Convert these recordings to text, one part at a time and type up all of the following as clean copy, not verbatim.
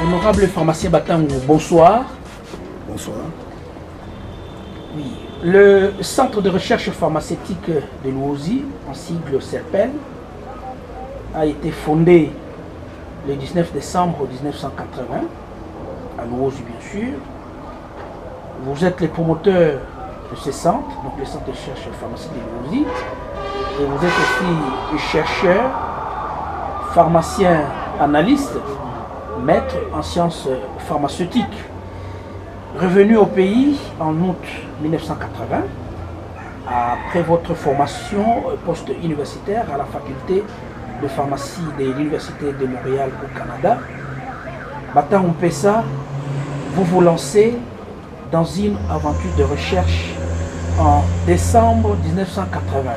Honorable pharmacien Batangou, bonsoir. Bonsoir. Oui. Le Centre de recherche pharmaceutique de Luozi, en sigle CERPEL, a été fondé le 19 décembre 1980, à Luozi bien sûr. Vous êtes les promoteurs de ce centre, donc le Centre de recherche pharmaceutique de Luozi, et vous êtes aussi chercheur, pharmacien, analyste, maître en sciences pharmaceutiques. Revenu au pays en août 1980, après votre formation post-universitaire à la faculté de pharmacie de l'Université de Montréal au Canada, Batangou Mpessa, vous vous lancez dans une aventure de recherche en décembre 1980.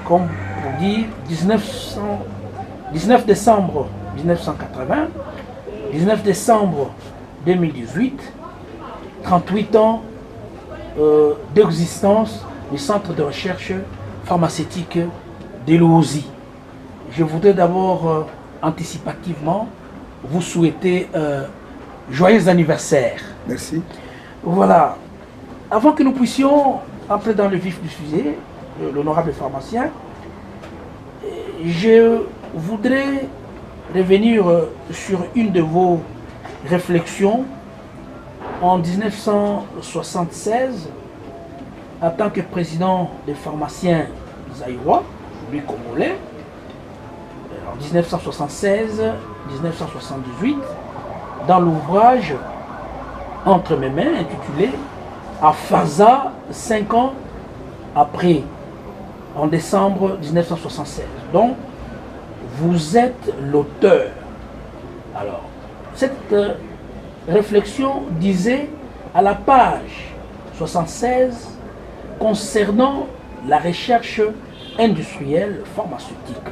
Comme pour dire, 19 décembre 1980, 19 décembre 2018, 38 ans d'existence du Centre de recherche pharmaceutique de Luozi. Je voudrais d'abord anticipativement vous souhaiter joyeux anniversaire. Merci. Voilà. Avant que nous puissions entrer dans le vif du sujet, l'honorable pharmacien, je voudrais revenir sur une de vos réflexions en 1976 en tant que président des pharmaciens zaïrois, lui congolais, en 1976-1978, dans l'ouvrage Entre mes mains, intitulé Afaza, 5 ans après, en décembre 1976. Donc, vous êtes l'auteur. Alors, cette réflexion disait à la page 76 concernant la recherche industrielle pharmaceutique.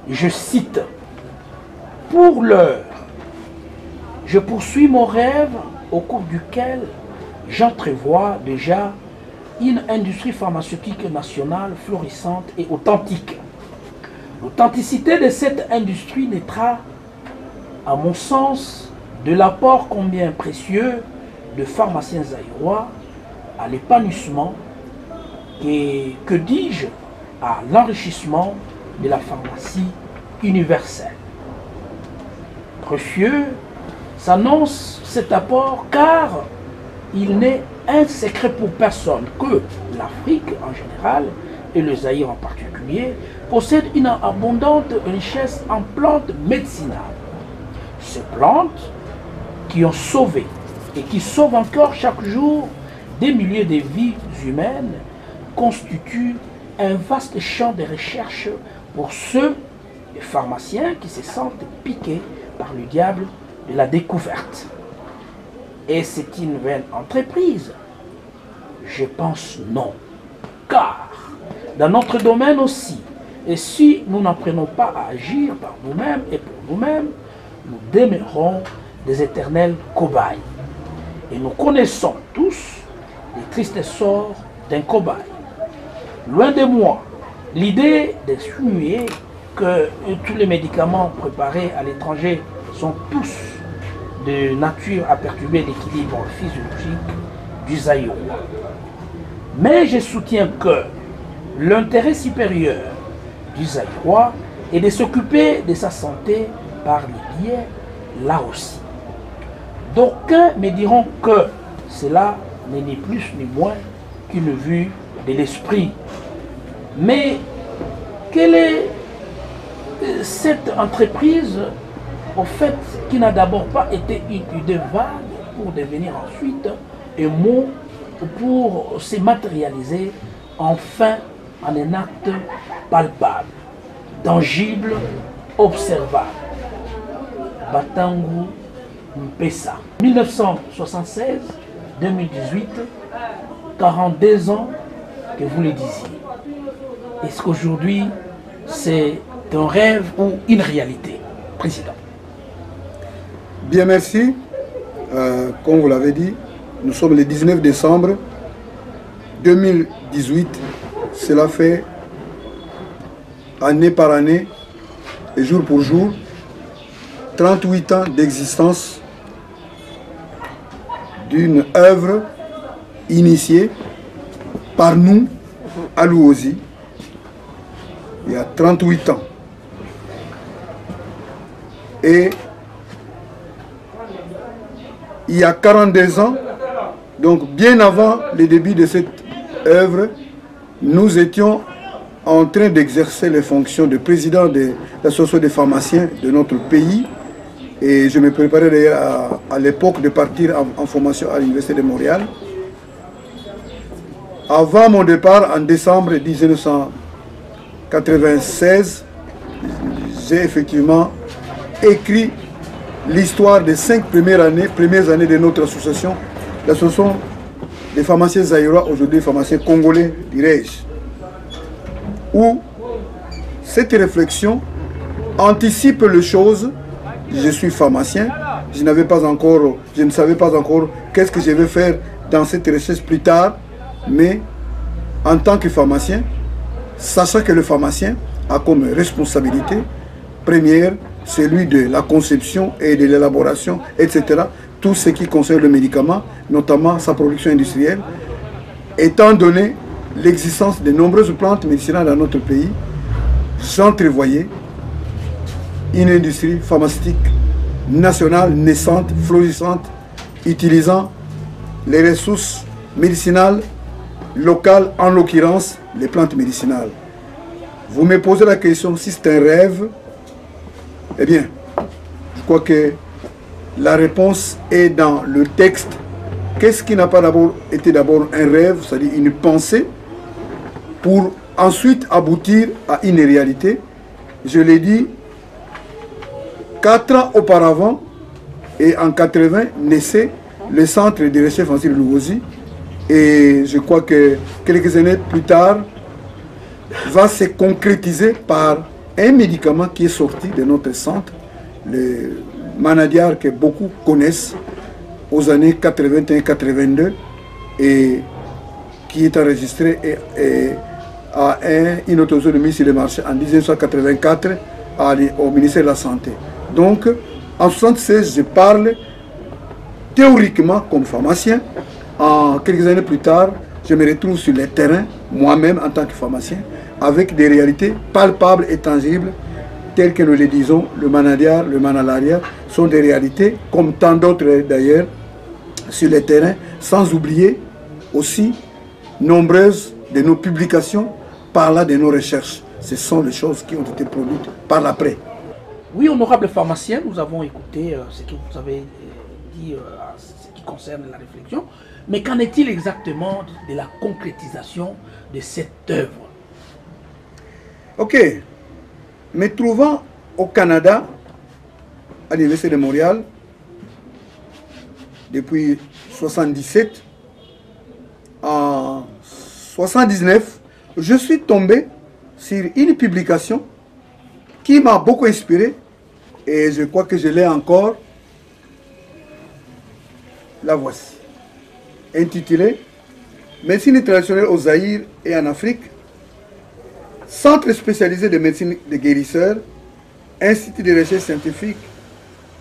Je cite, « Pour l'heure, je poursuis mon rêve au cours duquel j'entrevois déjà une industrie pharmaceutique nationale florissante et authentique. L'authenticité de cette industrie naîtra, à mon sens, de l'apport combien précieux de pharmaciens zaïrois à l'épanouissement et, que dis-je, à l'enrichissement de la pharmacie universelle. Précieux s'annonce cet apport car il n'est un secret pour personne que l'Afrique en général et le Zaïre en particulier possèdent une abondante richesse en plantes médicinales. Ces plantes qui ont sauvé et qui sauvent encore chaque jour des milliers de vies humaines constituent un vaste champ de recherche pour ceux, les pharmaciens, qui se sentent piqués par le diable de la découverte. Et c'est une vaine entreprise? Je pense non. Car, dans notre domaine aussi, et si nous n'apprenons pas à agir par nous-mêmes et pour nous-mêmes, nous demeurons des éternels cobayes. Et nous connaissons tous les tristes sorts d'un cobaye. Loin de moi, l'idée d'insinuer que tous les médicaments préparés à l'étranger sont tous de nature à perturber l'équilibre physiologique du Zaïrois. Mais je soutiens que l'intérêt supérieur du Zaïrois est de s'occuper de sa santé par les biais là aussi. D'aucuns me diront que cela n'est ni plus ni moins qu'une vue de l'esprit. Mais quelle est cette entreprise, au fait, qui n'a d'abord pas été une idée vague pour devenir ensuite un mot pour se matérialiser enfin en un acte palpable, tangible, observable. Batangu Mpessa. 1976, 2018, 42 ans que vous le disiez. Est-ce qu'aujourd'hui, c'est un rêve ou une réalité, Président? Bien, merci. Comme vous l'avez dit, nous sommes le 19 décembre 2018. Cela fait année par année et jour pour jour 38 ans d'existence d'une œuvre initiée par nous à Louosi il y a 38 ans. Et il y a 42 ans, donc bien avant le début de cette œuvre, nous étions en train d'exercer les fonctions de président de l'association des pharmaciens de notre pays. Et je me préparais d'ailleurs à l'époque de partir en formation à l'Université de Montréal. Avant mon départ, en décembre 1996, j'ai effectivement écrit l'histoire des 5 premières années de notre association, l'association des pharmaciens zaïrois, aujourd'hui pharmaciens congolais, dirais-je, où cette réflexion anticipe les choses. Je suis pharmacien, je ne savais pas encore qu'est-ce que je vais faire dans cette recherche plus tard, mais en tant que pharmacien, sachant que le pharmacien a comme responsabilité première celui de la conception et de l'élaboration, etc., tout ce qui concerne le médicament, notamment sa production industrielle, étant donné l'existence de nombreuses plantes médicinales dans notre pays, j'entrevoyais une industrie pharmaceutique nationale, naissante, florissante, utilisant les ressources médicinales locales, en l'occurrence les plantes médicinales. Vous me posez la question si c'est un rêve. Eh bien, je crois que la réponse est dans le texte. Qu'est-ce qui n'a pas été d'abord un rêve, c'est-à-dire une pensée, pour ensuite aboutir à une réalité? Je l'ai dit, 4 ans auparavant, et en 80, naissait le centre de recherche pharmaceutique de Louosi. Et je crois que quelques années plus tard, va se concrétiser par un médicament qui est sorti de notre centre, le Manadiar que beaucoup connaissent, aux années 81-82, et qui est enregistré à une autorisation de mise sur le marché en 1984 au ministère de la Santé. Donc, en 1976, je parle théoriquement comme pharmacien. En quelques années plus tard, je me retrouve sur le terrain, moi-même en tant que pharmacien, avec des réalités palpables et tangibles, telles que nous le disons, le Manadiar, le Manalaria, sont des réalités, comme tant d'autres d'ailleurs, sur le terrain, sans oublier aussi nombreuses de nos publications parlant de nos recherches. Ce sont les choses qui ont été produites par l'après. Oui, honorable pharmacien, nous avons écouté ce que vous avez dit en ce qui concerne la réflexion. Mais qu'en est-il exactement de la concrétisation de cette œuvre? Ok. Me trouvant au Canada, à l'Université de Montréal, depuis 1977, en 1979, je suis tombé sur une publication qui m'a beaucoup inspiré, et je crois que je l'ai encore. La voici, intitulée Médecine traditionnelle au Zaïre et en Afrique, Centre spécialisé de médecine des guérisseurs, Institut de recherche scientifique,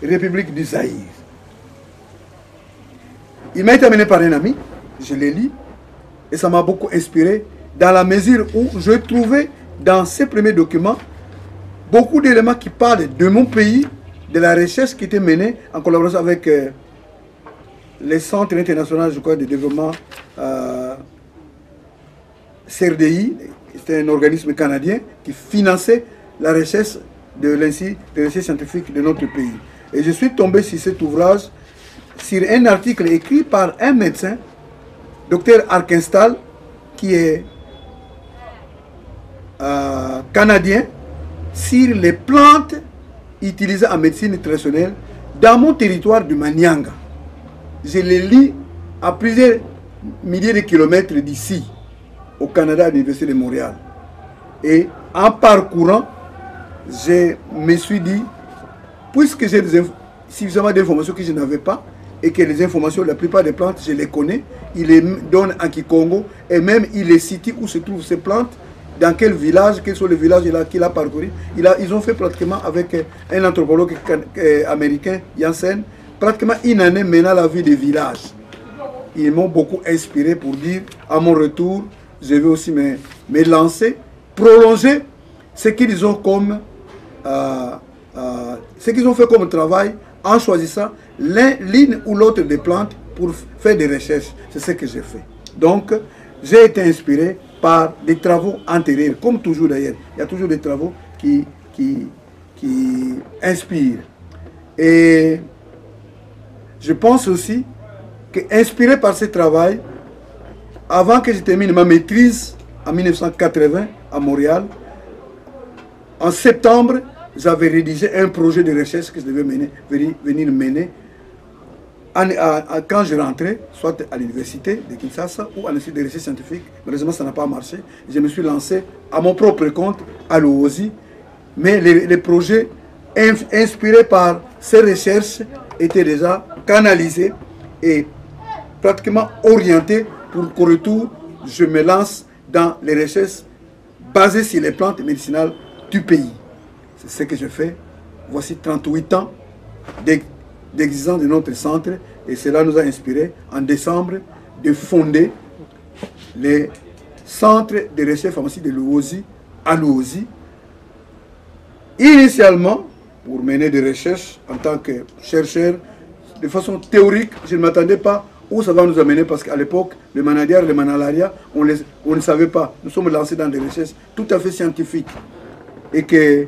République du Zaïre. Il m'a été amené par un ami, je l'ai lu, Et ça m'a beaucoup inspiré dans la mesure où je trouvais dans ces premiers documents beaucoup d'éléments qui parlent de mon pays, de la recherche qui était menée en collaboration avec les centres internationaux, je crois, de développement CRDI, c'était un organisme canadien qui finançait la recherche de l'Institut de recherche scientifique de notre pays. Et je suis tombé sur cet ouvrage, sur un article écrit par un médecin, Dr Arkenstall, qui est canadien, sur les plantes utilisées en médecine traditionnelle dans mon territoire du Manianga. Je les lis à plusieurs milliers de kilomètres d'ici, au Canada, à l'Université de Montréal. Et en parcourant, je me suis dit, puisque j'ai suffisamment d'informations que je n'avais pas, et que les informations, la plupart des plantes, je les connais, il les donne en Kikongo, et même il les cite où se trouvent ces plantes, dans quel village, quels sont les villages qu'il a parcouru. Ils ont fait pratiquement avec un anthropologue américain, Janssen, pratiquement une année menant la vie des villages. Ils m'ont beaucoup inspiré pour dire, à mon retour, je vais aussi me lancer, prolonger ce qu'ils ont comme ce qu'ils ont fait comme travail en choisissant l'une ou l'autre des plantes pour faire des recherches. C'est ce que j'ai fait. Donc, j'ai été inspiré par des travaux antérieurs, comme toujours d'ailleurs. Il y a toujours des travaux qui inspirent. Et je pense aussi que, inspiré par ce travail, avant que je termine ma maîtrise en 1980 à Montréal, en septembre, j'avais rédigé un projet de recherche que je devais venir mener quand je rentrais, soit à l'université de Kinshasa ou à l'Institut de recherche scientifique. Malheureusement, ça n'a pas marché. Je me suis lancé à mon propre compte à l'OOSI. Mais les projets inspirés par ces recherches étaient déjà canalisés et pratiquement orientés pour qu'au retour, je me lance dans les recherches basées sur les plantes médicinales du pays. C'est ce que je fais. Voici 38 ans d'existence de notre centre et cela nous a inspiré en décembre de fonder les centres de recherche pharmaceutique de l'OOSI à l'OOSI. Initialement, pour mener des recherches en tant que chercheur, de façon théorique, je ne m'attendais pas où ça va nous amener parce qu'à l'époque, le manadiar, le manalaria, on ne savait pas. Nous sommes lancés dans des recherches tout à fait scientifiques et que,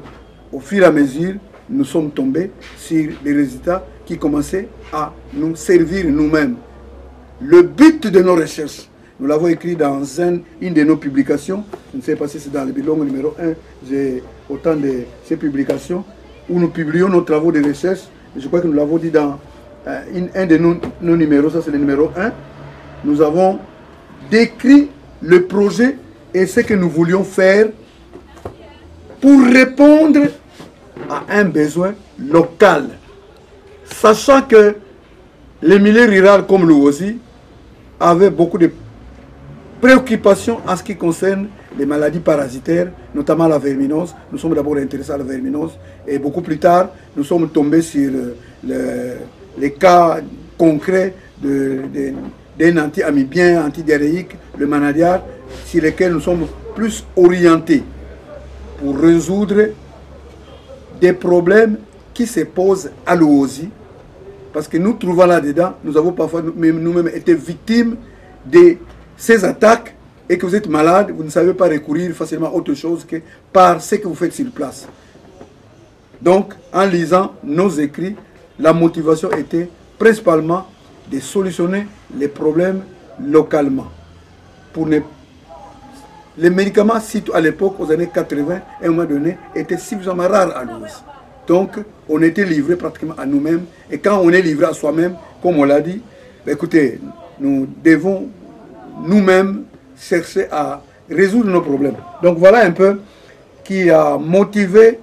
au fur et à mesure, nous sommes tombés sur des résultats qui commençaient à nous servir nous-mêmes. Le but de nos recherches, nous l'avons écrit dans une de nos publications, je ne sais pas si c'est dans le bilan numéro 1, j'ai autant de ces publications, où nous publions nos travaux de recherche, je crois que nous l'avons dit dans un de nos numéros, ça c'est le numéro 1, nous avons décrit le projet et ce que nous voulions faire pour répondre à un besoin local. Sachant que les milieux ruraux comme l'OOSI avaient beaucoup de préoccupations en ce qui concerne les maladies parasitaires, notamment la verminose. Nous sommes d'abord intéressés à la verminose et beaucoup plus tard, nous sommes tombés sur les cas concrets d'un anti-amibien, antidiarrhéique, le manadiar, sur lesquels nous sommes plus orientés pour résoudre des problèmes qui se posent à l'OOSI. Parce que nous trouvons là-dedans, nous avons parfois nous-mêmes été victimes de ces attaques et que vous êtes malade, vous ne savez pas recourir facilement à autre chose que par ce que vous faites sur place. Donc, en lisant nos écrits, la motivation était principalement de solutionner les problèmes localement. Les médicaments, surtout à l'époque, aux années 80, à un moment donné, étaient suffisamment rares à l'OOSI. Donc, on était livré pratiquement à nous-mêmes. Et quand on est livré à soi-même, comme on l'a dit, écoutez, nous devons nous-mêmes chercher à résoudre nos problèmes. Donc, voilà un peu qui a motivé,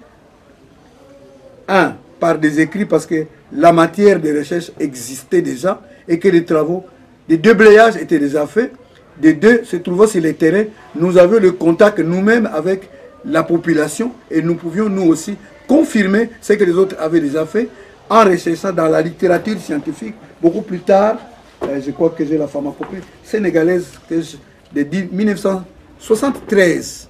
par des écrits, parce que la matière de recherche existait déjà et que les travaux, les déblayages étaient déjà faits. Des deux, se trouvant sur les terrains, nous avions le contact nous-mêmes avec la population et nous pouvions nous aussi confirmer ce que les autres avaient déjà fait en recherchant dans la littérature scientifique. Beaucoup plus tard, je crois que j'ai la pharmacopée sénégalaise de 1973.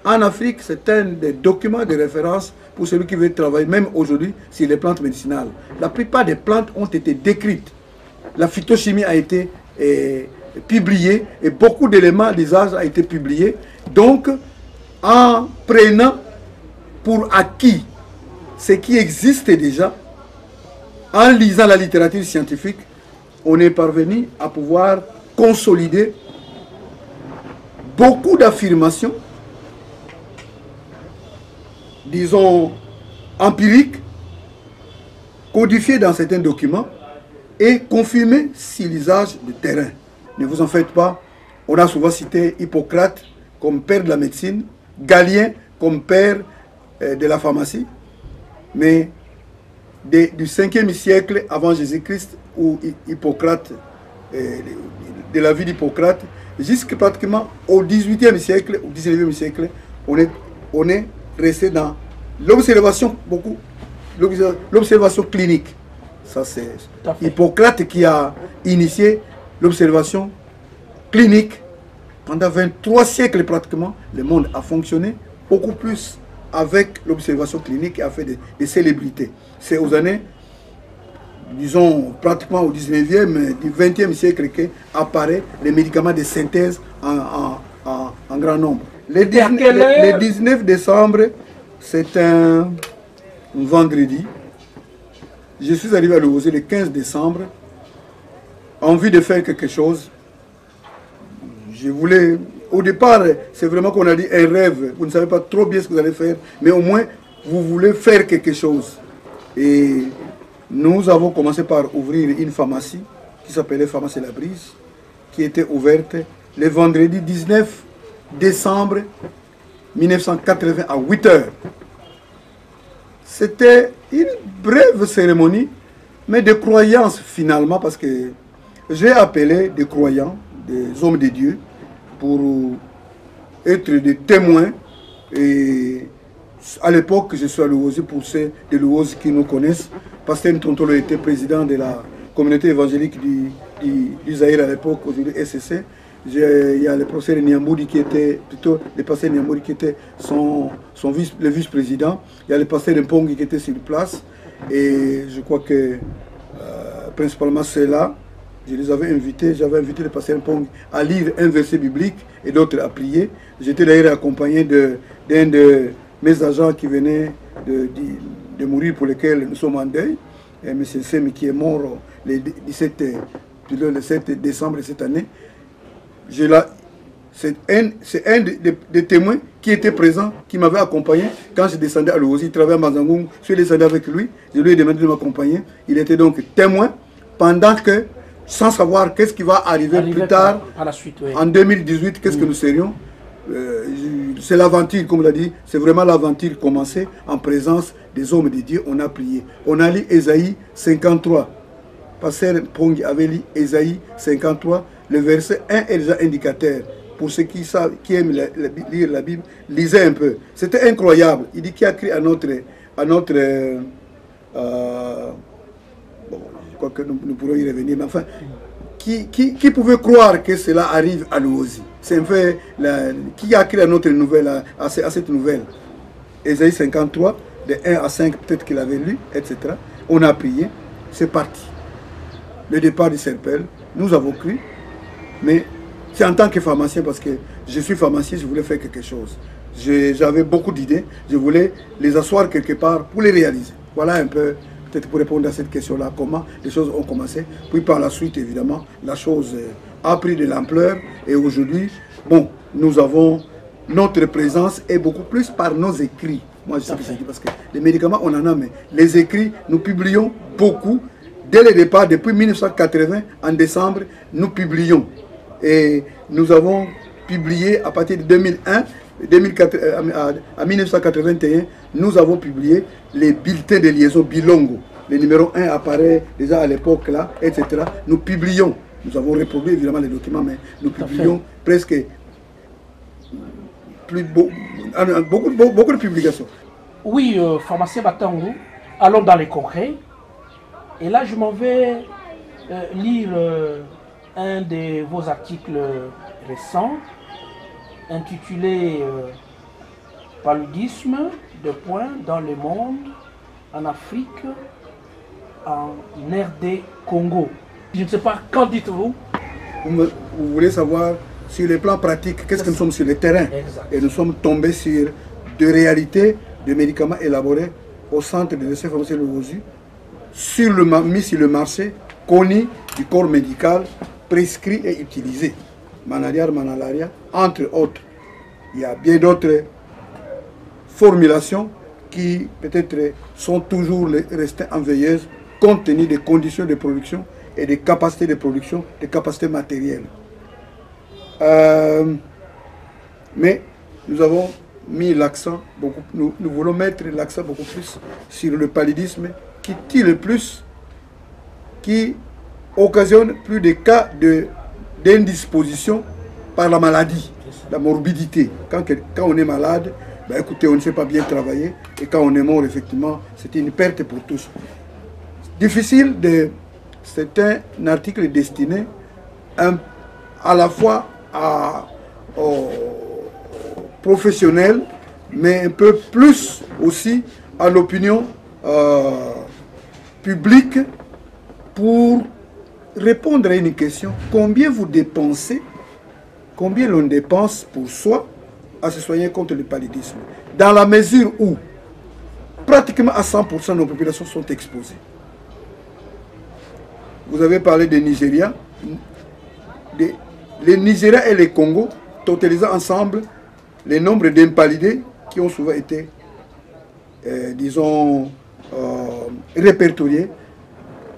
En Afrique, c'est un des documents de référence pour celui qui veut travailler, même aujourd'hui, sur les plantes médicinales. La plupart des plantes ont été décrites. La phytochimie a été publiée et beaucoup d'éléments d'usage ont été publiés. Donc, en prenant pour acquis ce qui existe déjà, en lisant la littérature scientifique, on est parvenu à pouvoir consolider beaucoup d'affirmations, disons, empiriques, codifiées dans certains documents et confirmées sur l'usage de terrain. Ne vous en faites pas, on a souvent cité Hippocrate comme père de la médecine, Galien comme père de la pharmacie, mais du 5e siècle avant Jésus-Christ, où Hippocrate, de la vie d'Hippocrate, jusqu'à pratiquement au 18e siècle, au 19e siècle, on est resté dans l'observation, l'observation clinique. Ça, c'est Hippocrate qui a initié l'observation clinique. Pendant 23 siècles pratiquement, le monde a fonctionné beaucoup plus avec l'observation clinique et a fait des célébrités. C'est aux années, disons, pratiquement au 19e, du 20e siècle qu'apparaissent les médicaments de synthèse en grand nombre. Le 19 décembre, c'est un vendredi. Je suis arrivé à Louosé le 15 décembre, envie de faire quelque chose. Je voulais, au départ, c'est vraiment qu'on a dit un rêve. Vous ne savez pas trop bien ce que vous allez faire, mais au moins, vous voulez faire quelque chose. Et nous avons commencé par ouvrir une pharmacie qui s'appelait Pharmacie La Brise, qui était ouverte le vendredi 19 décembre 1980 à 8 h. C'était une brève cérémonie, mais de croyance finalement, parce que j'ai appelé des croyants, des hommes de Dieu, pour être des témoins. Et à l'époque, je suis à Louosé, pour ceux de Louosé qui nous connaissent. Pasteur Ntontolo était président de la communauté évangélique du Zaïre à l'époque, aujourd'hui SCC. Il y a le professeur Niamboudi qui était, plutôt le pasteur Niamboudi qui était le vice-président. Il y a le pasteur Mpongi qui était sur place. Et je crois que principalement ceux-là, je les avais invités, j'avais invité le pasteur Mpongi à lire un verset biblique et d'autres à prier. J'étais d'ailleurs accompagné d'un de mes agents qui venait de mourir, pour lesquels nous sommes en deuil. M. Semi qui est mort le 7 décembre de cette année. C'est un des témoins qui était présent, qui m'avait accompagné quand je descendais à Louosé. Il travaillait à Mazangoum, je suis descendu avec lui, je lui ai demandé de m'accompagner. Il était donc témoin pendant que, sans savoir qu'est-ce qui va arriver plus tard, à la suite, oui. En 2018, qu'est-ce que nous serions. C'est l'aventure, comme on l'a dit, c'est vraiment l'aventure commencée en présence des hommes de Dieu. On a prié. On a lu Ésaïe 53. Pasteur Pongi avait lu Ésaïe 53. Le verset 1 est déjà indicateur. Pour ceux qui savent, qui aiment lire la Bible, lisez un peu. C'était incroyable. Il dit qu'il a écrit à notre bon, je crois que nous pourrons y revenir, mais enfin, qui pouvait croire que cela arrive à Louosé? C'est un fait, qui a écrit à notre nouvelle, à cette nouvelle? Ésaïe 53, de 1 à 5, peut-être qu'il avait lu, etc. On a prié, c'est parti. Le départ du Serpel, nous avons cru, mais c'est en tant que pharmacien, parce que je suis pharmacien, je voulais faire quelque chose. J'avais beaucoup d'idées, je voulais les asseoir quelque part pour les réaliser. Voilà un peu, peut-être pour répondre à cette question-là, comment les choses ont commencé. Puis par la suite, évidemment, la chose a pris de l'ampleur. Et aujourd'hui, bon, nous avons notre présence et beaucoup plus par nos écrits. Moi, je sais que c'est dit, parce que les médicaments, on en a, mais les écrits, nous publions beaucoup. Dès le départ, depuis 1980, en décembre, nous publions. Et nous avons publié à partir de 2001, à 1981, nous avons publié les bulletins de liaison Bilongo. Le numéro 1 apparaît déjà à l'époque là, etc. Nous publions, nous avons reproduit évidemment les documents, mais nous publions presque beaucoup de publications. Oui, pharmacien Batango, allons dans les concrets. Et là, je m'en vais lire un de vos articles récent intitulé Paludisme de point dans le monde, en Afrique, en RD Congo. Je ne sais pas, qu'en dites-vous? Vous voulez savoir sur les plans pratiques, qu'est-ce que nous sommes sur le terrain? Exact. Et nous sommes tombés sur de réalités de médicaments élaborés au centre de l'essai pharmaceutique de Wozu, mis sur le marché, connus du corps médical, prescrits et utilisés. Manaria, manalaria, entre autres. Il y a bien d'autres formulations qui peut-être sont toujours restées en veilleuse compte tenu des conditions de production et des capacités de production, des capacités matérielles. Mais nous avons mis l'accent, nous voulons mettre l'accent beaucoup plus sur le paludisme qui tue le plus, qui occasionne plus de cas d'indisposition par la maladie, la morbidité. Quand on est malade, ben écoutez, on ne sait pas bien travailler, et quand on est mort, effectivement, c'est une perte pour tous. Difficile de... C'est un article destiné à la fois aux professionnels, mais un peu plus aussi à l'opinion publique pour répondre à une question. Combien vous dépensez, combien l'on dépense pour soi à se soigner contre le paludisme, dans la mesure où pratiquement à 100% nos populations sont exposées. Vous avez parlé des Nigeria. Les Nigeria et les Congo, totalisant ensemble les nombres d'invalidés qui ont souvent été, disons, répertoriés.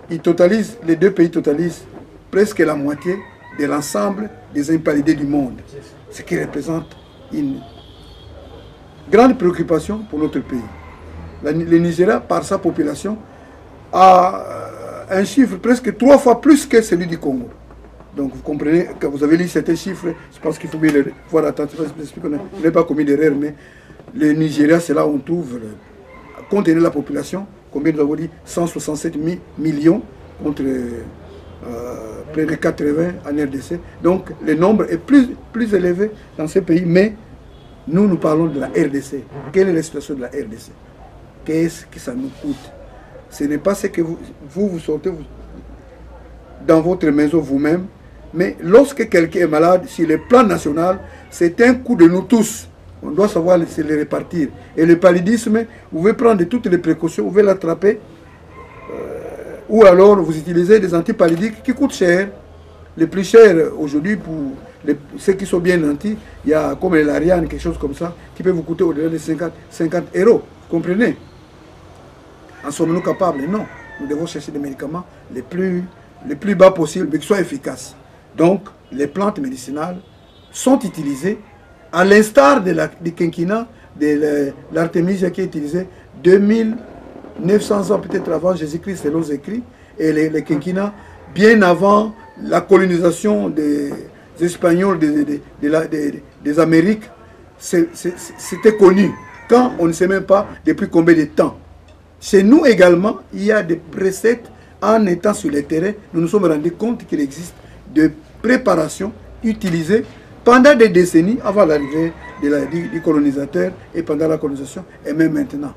Les deux pays totalisent presque la moitié de l'ensemble des invalidés du monde, ce qui représente une grande préoccupation pour notre pays. Le Nigeria, par sa population, a un chiffre presque 3 fois plus que celui du Congo. Donc vous comprenez, quand vous avez lu certains chiffres, je pense qu'il faut bien les voir attentivement. Je n'ai pas commis d'erreur, mais le Nigeria, c'est là où on trouve, compte tenu de la population, combien nous avons dit, 167 millions contre près de 80 en RDC. Donc le nombre est plus élevé dans ces pays, mais nous parlons de la RDC. Quelle est la situation de la RDC? Qu'est-ce que ça nous coûte? Ce n'est pas ce que vous sortez dans votre maison vous-même, mais lorsque quelqu'un est malade, sur le plan national, c'est un coup de nous tous. On doit savoir se les répartir. Et le paludisme, vous pouvez prendre toutes les précautions, vous pouvez l'attraper, ou alors vous utilisez des antipaludiques qui coûtent cher. Les plus chers aujourd'hui, pour ceux qui sont bien nantis, il y a comme l'Ariane, quelque chose comme ça, qui peut vous coûter au-delà de 50 €. Vous comprenez? En sommes-nous capables? Non. Nous devons chercher des médicaments les plus bas possibles, mais qui soient efficaces. Donc, les plantes médicinales sont utilisées, à l'instar du quinquina, de l'artémisia qui est utilisée 2900 ans peut-être avant Jésus-Christ, selon les écrits, et les quinquina bien avant la colonisation des Espagnols des Amériques. C'était connu, quand on ne sait même pas depuis combien de temps. Chez nous également, il y a des recettes. En étant sur le terrain, nous nous sommes rendus compte qu'il existe de préparations utilisées pendant des décennies avant l'arrivée du colonisateur et pendant la colonisation et même maintenant.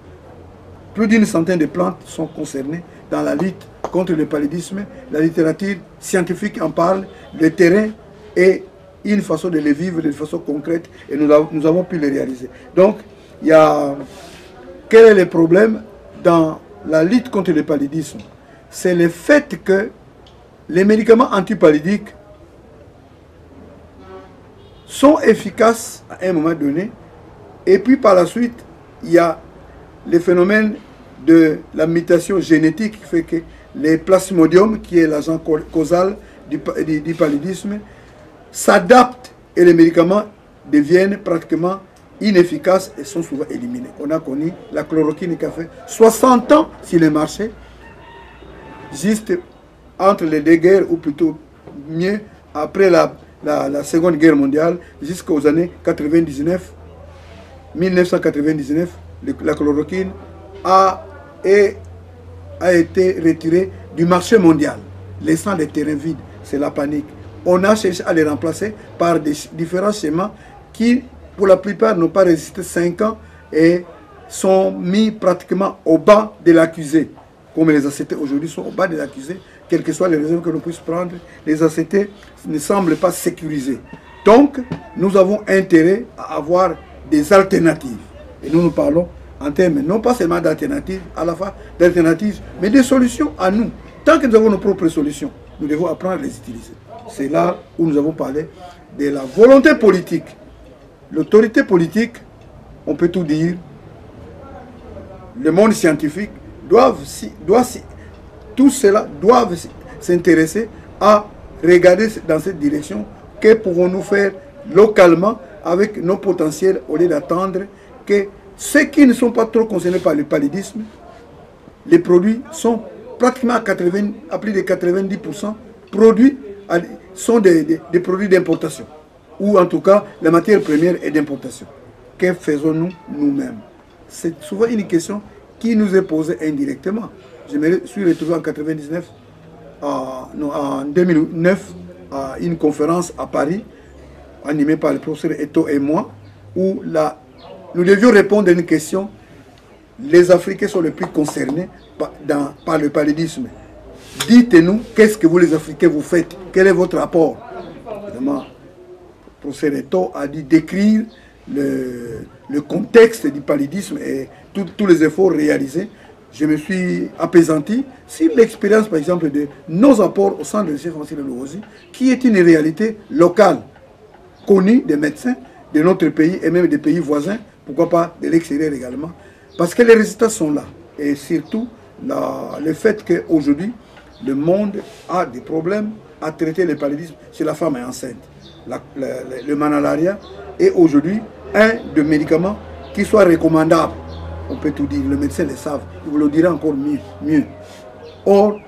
Plus d'une centaine de plantes sont concernées dans la lutte contre le paludisme. La littérature scientifique en parle, le terrain est une façon de les vivre de façon concrète et nous avons pu les réaliser. Donc, quel est le problème dans la lutte contre le paludisme? C'est le fait que les médicaments antipaludiques sont efficaces à un moment donné, et puis par la suite, il y a le phénomène de la mutation génétique qui fait que les plasmodium, qui est l'agent causal du paludisme, s'adaptent et les médicaments deviennent pratiquement inefficaces et sont souvent éliminés. On a connu la chloroquine qui a fait 60 ans sur le marché, juste entre les deux guerres, ou plutôt mieux, après la Seconde Guerre mondiale, jusqu'aux années 1999, la chloroquine a été retirée du marché mondial, laissant les terrains vides. C'est la panique. on a cherché à les remplacer par différents schémas qui, pour la plupart, n'ont pas résisté 5 ans et sont mis pratiquement au bas de l'accusé. Comme les ACT aujourd'hui sont au bas de l'accusé, quelles que soient les raisons que l'on puisse prendre, les ACT ne semblent pas sécurisés. Donc, nous avons intérêt à avoir des alternatives. Et nous parlons en termes non pas seulement d'alternatives, à la fois d'alternatives, mais des solutions à nous. Tant que nous avons nos propres solutions, nous devons apprendre à les utiliser. C'est là où nous avons parlé de la volonté politique. L'autorité politique, on peut tout dire, le monde scientifique, tout cela doivent s'intéresser à regarder dans cette direction. Que pouvons-nous faire localement avec nos potentiels au lieu d'attendre que ceux qui ne sont pas trop concernés par le paludisme, les produits sont pratiquement à plus de 90% sont des produits d'importation. Ou en tout cas, la matière première est d'importation. Que faisons-nous nous-mêmes? C'est souvent une question qui nous est posée indirectement. Je me suis retrouvé en 2009 à une conférence à Paris, animée par le professeur Eto et moi, où nous devions répondre à une question. Les Africains sont les plus concernés par le paludisme. Dites-nous, qu'est-ce que vous les Africains vous faites? Quel est votre rapport? Évidemment, le professeur Eto a dit d'écrire le contexte du paludisme et tous les efforts réalisés. Je me suis apaisanti sur l'expérience, par exemple, de nos apports au centre de recherche Francis Lellouazi, qui est une réalité locale, connue des médecins de notre pays et même des pays voisins, pourquoi pas de l'extérieur également, parce que les résultats sont là. Et surtout, le fait qu'aujourd'hui, le monde a des problèmes à traiter le paludisme chez la femme enceinte. Le malaria est aujourd'hui un des médicaments qui soit recommandable. On peut tout dire, les médecins le savent, ils vous le diront encore mieux. Or,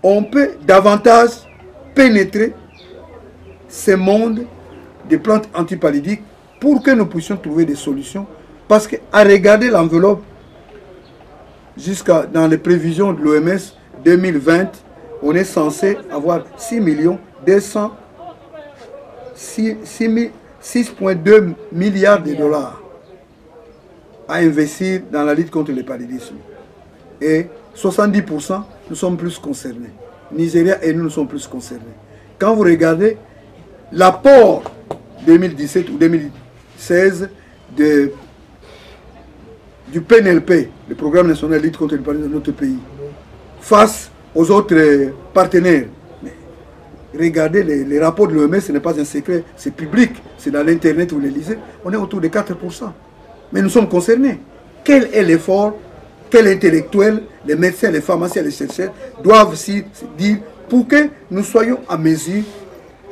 on peut davantage pénétrer ce monde des plantes antipaludiques pour que nous puissions trouver des solutions. Parce qu'à regarder l'enveloppe, jusqu'à dans les prévisions de l'OMS 2020, on est censé avoir 6,2 milliards de dollars à investir dans la lutte contre le paludisme. Et 70%, nous sommes plus concernés. Nigeria et nous sommes plus concernés. Quand vous regardez l'apport 2017 ou 2016 du PNLP, le Programme national de lutte contre le paludisme de notre pays, face aux autres partenaires. Mais regardez les rapports de l'OMS, ce n'est pas un secret, c'est public, c'est dans l'internet, vous les lisez, on est autour de 4%. Mais nous sommes concernés. Quel est l'effort, quel intellectuel, les médecins, les pharmaciens, les chercheurs doivent s'y dire pour que nous soyons à mesure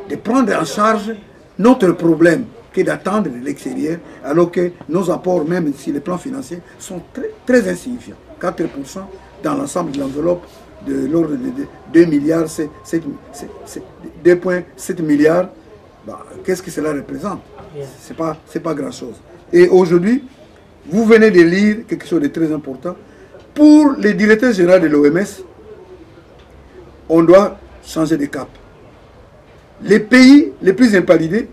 de prendre en charge notre problème que d'attendre de l'extérieur, alors que nos apports, même sur les plans financiers, sont très, très insignifiants. 4% dans l'ensemble de l'enveloppe de l'ordre de 2 milliards, 2,7 milliards. Qu'est-ce que cela représente? C'est pas grand-chose. Et aujourd'hui, vous venez de lire quelque chose de très important. Pour les directeurs généraux de l'OMS, on doit changer de cap. Les pays les plus impaludés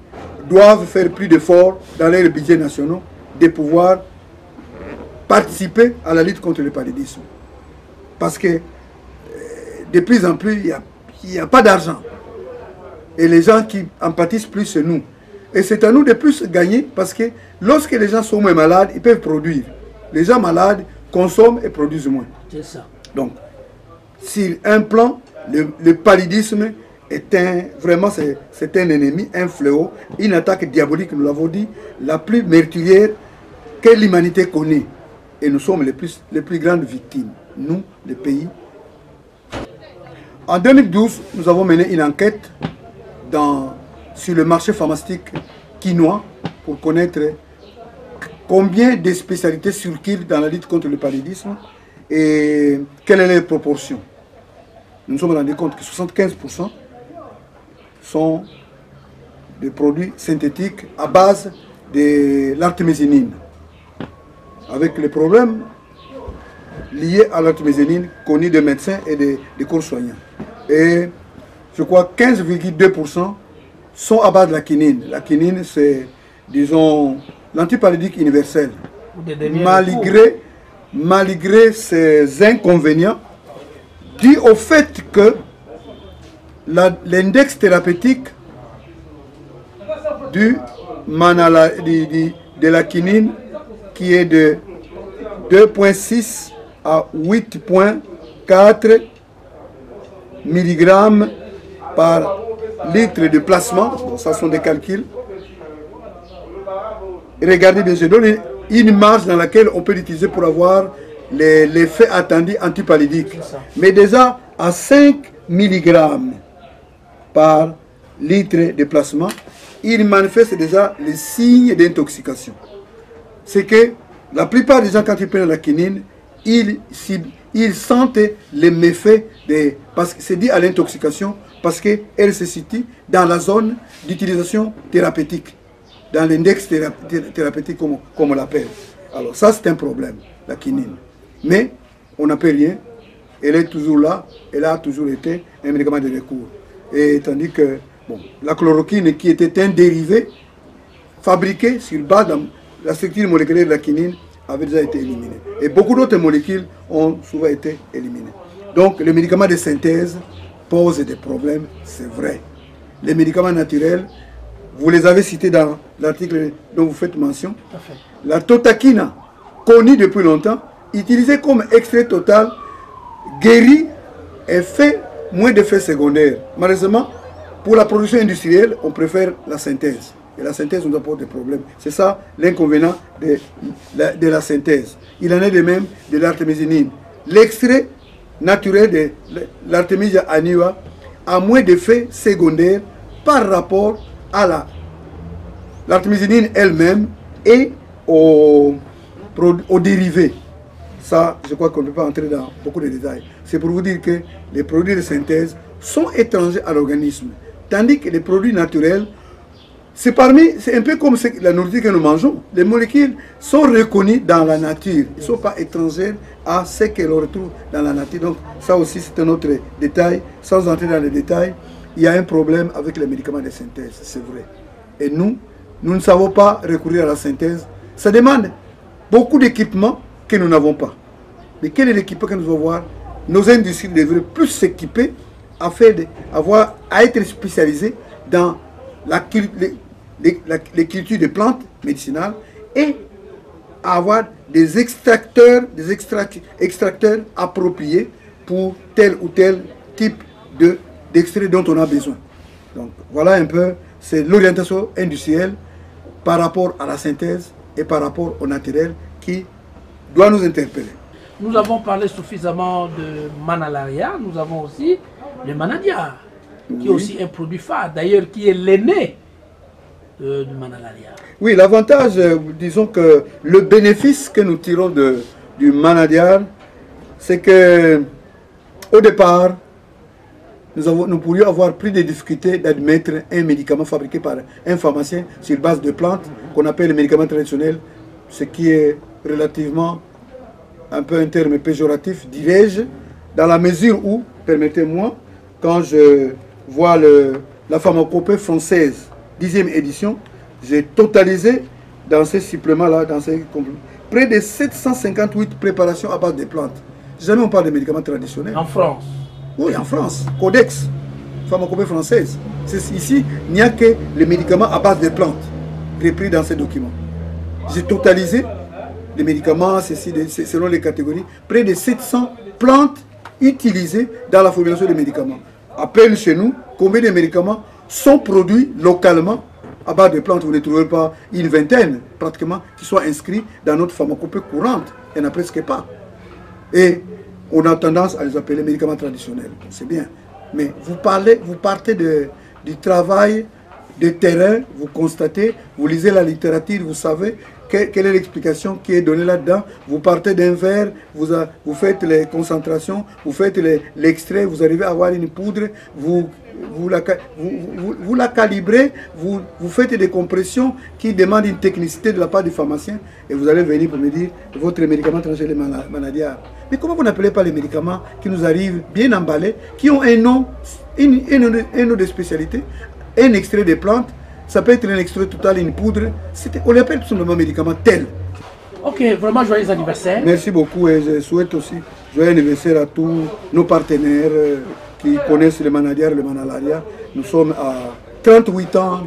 doivent faire plus d'efforts dans leurs budgets nationaux de pouvoir participer à la lutte contre le paludisme. Parce que de plus en plus, il n'y a pas d'argent. Et les gens qui en pâtissent plus, c'est nous. Et c'est à nous de plus gagner parce que lorsque les gens sont moins malades, ils peuvent produire. Les gens malades consomment et produisent moins. C'est ça. Donc, sur un plan, le paludisme est vraiment c'est un ennemi, un fléau, une attaque diabolique, nous l'avons dit, la plus meurtrière que l'humanité connaît. Et nous sommes les plus grandes victimes, nous, les pays. En 2012, nous avons mené une enquête sur le marché pharmaceutique quinois pour connaître combien de spécialités circulent dans la lutte contre le paludisme et quelle est leur proportion. Nous nous sommes rendus compte que 75% sont des produits synthétiques à base de l'artémisinine, avec les problèmes liés à l'artémisinine connus des médecins et des corps soignants. Et je crois 15,2% sont à base de la quinine. La quinine, c'est, disons, l'antipaludique universel. Malgré ces inconvénients, dû au fait que l'index thérapeutique de la quinine, qui est de 2,6 à 8,4 mg par litre de plasma, bon, ça sont des calculs. Regardez bien, je donne une marge dans laquelle on peut l'utiliser pour avoir l'effet attendu antipaludique. Mais déjà à 5 mg par litre de plasma, il manifeste déjà les signes d'intoxication. C'est que la plupart des gens, quand ils prennent la quinine, ils sentent les méfaits, parce que c'est dit à l'intoxication, parce qu'elle se situe dans la zone d'utilisation thérapeutique, dans l'index thérapeutique comme on l'appelle. Alors ça, c'est un problème, la quinine. Mais on n'a pas rien, elle est toujours là, elle a toujours été un médicament de recours. Et tandis que bon, la chloroquine, qui était un dérivé fabriqué sur base de la structure moléculaire de la quinine, avait déjà été éliminée. Et beaucoup d'autres molécules ont souvent été éliminées. Donc les médicaments de synthèse posent des problèmes, c'est vrai. Les médicaments naturels, vous les avez cités dans l'article dont vous faites mention. La totaquine, connue depuis longtemps, utilisée comme extrait total, guérit et fait moins d'effets secondaires. Malheureusement, pour la production industrielle, on préfère la synthèse. Et la synthèse nous apporte des problèmes. C'est ça l'inconvénient de la synthèse. Il en est de même de l'artémisinine. L'extrait naturel de l'artémisia annua a moins d'effets secondaires par rapport à l'artémisinine elle-même et aux dérivés. Ça, je crois qu'on ne peut pas entrer dans beaucoup de détails. C'est pour vous dire que les produits de synthèse sont étrangers à l'organisme. Tandis que les produits naturels, c'est un peu comme la nourriture que nous mangeons. Les molécules sont reconnues dans la nature. Ils ne sont pas étrangères à ce qu'elles retrouvent dans la nature. Donc ça aussi, c'est un autre détail. Sans entrer dans les détails, il y a un problème avec les médicaments de synthèse, c'est vrai. Et nous ne savons pas recourir à la synthèse. Ça demande beaucoup d'équipements que nous n'avons pas. Mais quel est l'équipement que nous devons avoir? Nos industries devraient plus s'équiper afin à être spécialisées dans les cultures de plantes médicinales et à avoir des extracteurs appropriés pour tel ou tel type d'extrait dont on a besoin. Donc voilà un peu, c'est l'orientation industrielle par rapport à la synthèse et par rapport au naturel qui doit nous interpeller. Nous avons parlé suffisamment de Manalaria, nous avons aussi le Manadia, qui est aussi un produit phare, d'ailleurs qui est l'aîné du Manalaria. Oui, l'avantage, disons que le bénéfice que nous tirons du Manadia, c'est que au départ, nous pourrions avoir plus de difficultés d'admettre un médicament fabriqué par un pharmacien sur base de plantes, qu'on appelle le médicament traditionnel, ce qui est relativement un peu un terme péjoratif, dirais-je, dans la mesure où, permettez-moi, quand je vois la pharmacopée française, 10e édition, j'ai totalisé dans ces suppléments-là, près de 758 préparations à base de plantes. Jamais on parle de médicaments traditionnels. En France? Oui, en France. Codex, pharmacopée française. Ici, il n'y a que les médicaments à base de plantes repris dans ces documents. J'ai totalisé les médicaments, selon les catégories, près de 700 plantes utilisées dans la formulation des médicaments. À peine chez nous, combien de médicaments sont produits localement à base de plantes? Vous ne trouvez pas une vingtaine, pratiquement, qui soient inscrits dans notre pharmacopée courante. Il n'y en a presque pas. Et on a tendance à les appeler médicaments traditionnels. C'est bien. Mais vous partez du travail de terrain, vous constatez, vous lisez la littérature, vous savez quelle est l'explication qui est donnée là-dedans. Vous partez d'un verre, vous faites les concentrations, vous faites l'extrait, vous arrivez à avoir une poudre, vous la calibrez, vous faites des compressions qui demandent une technicité de la part du pharmacien et vous allez venir pour me dire votre médicament transgène les maladies. Mais comment vous n'appelez pas les médicaments qui nous arrivent bien emballés, qui ont un nom, un nom de spécialité, un extrait de plantes, ça peut être un extrait total, une poudre, on l'appelle tout simplement médicament tel. Ok, vraiment joyeux anniversaire. Merci beaucoup et je souhaite aussi joyeux anniversaire à tous nos partenaires qui connaissent le manadiar et le manalaria. Nous sommes à 38 ans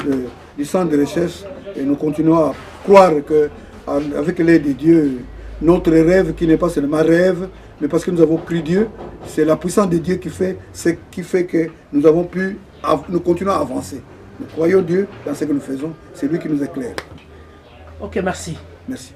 du centre de recherche et nous continuons à croire qu'avec l'aide de Dieu, notre rêve qui n'est pas seulement rêve, mais parce que nous avons cru Dieu, c'est la puissance de Dieu qui fait que nous continuons à avancer. Nous croyons Dieu dans ce que nous faisons, c'est lui qui nous éclaire. Ok, merci. Merci.